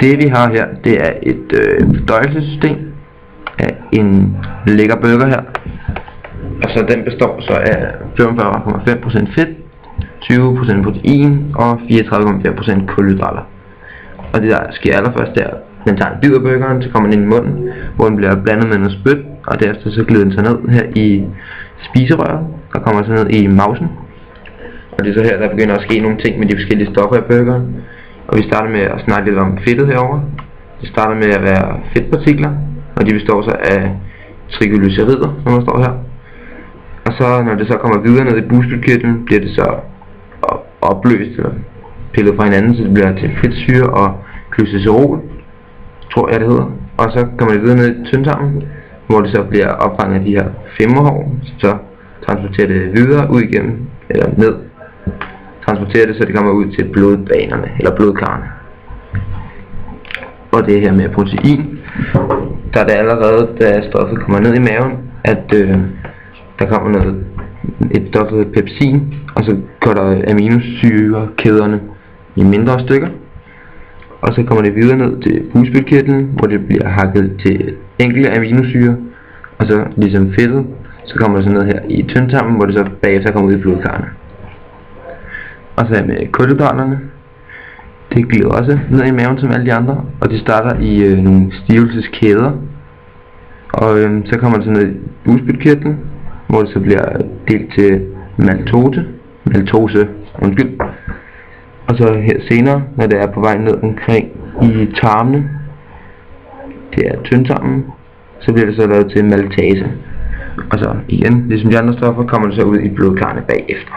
Det vi har her, det er et fordøjelsessystem af en lækker burger her. Og så den består så af 45,5% fedt, 20% protein og 34,4% kulhydrater. Og det der sker allerførst der, den tager en bid af burgeren, så kommer den ind i munden, hvor den bliver blandet med noget spyt, og derefter så glider den sig ned her i spiserøret, og kommer så ned i mausen. Og det er så her, der begynder at ske nogle ting med de forskellige stoffer i burgeren. Og vi starter med at snakke lidt om fedtet herover. Det starter med at være fedtpartikler, og de består så af triglycerider, som der står her. Og så når det så kommer videre ned i bugspytkirtlen, bliver det så opløst eller pillet fra hinanden, så det bliver til fedtsyre og glycerol, tror jeg det hedder. Og så kommer det videre ned i tyndtarmen, hvor det så bliver opfanget af de her femmerhår, så transporterer det videre ud igennem, eller ned. Transporterer det, så det kommer ud til blodbanerne, eller blodkarrene. Og det her med protein, der er det allerede, da stoffet kommer ned i maven, at der kommer et stof, der hedder pepsin, og så går der aminosyrekæderne i mindre stykker. Og så kommer det videre ned til bugspytkirtlen, hvor det bliver hakket til enkelte aminosyre, og så ligesom fedtet, så kommer det så ned her i tyndtarmen, hvor det så bagefter kommer ud i blodkarrene. Og så med kulhydraterne, det glider også ned i maven som alle de andre, og det starter i nogle stivelseskæder. Og så kommer det så ned i bugspytkirtlen, hvor det så bliver delt til maltose. Og så her senere, når det er på vej ned omkring i tarmene, det er tyndtarmen, så bliver det så lavet til maltase. Og så igen, ligesom de andre stoffer, kommer det så ud i blodkarrene bagefter.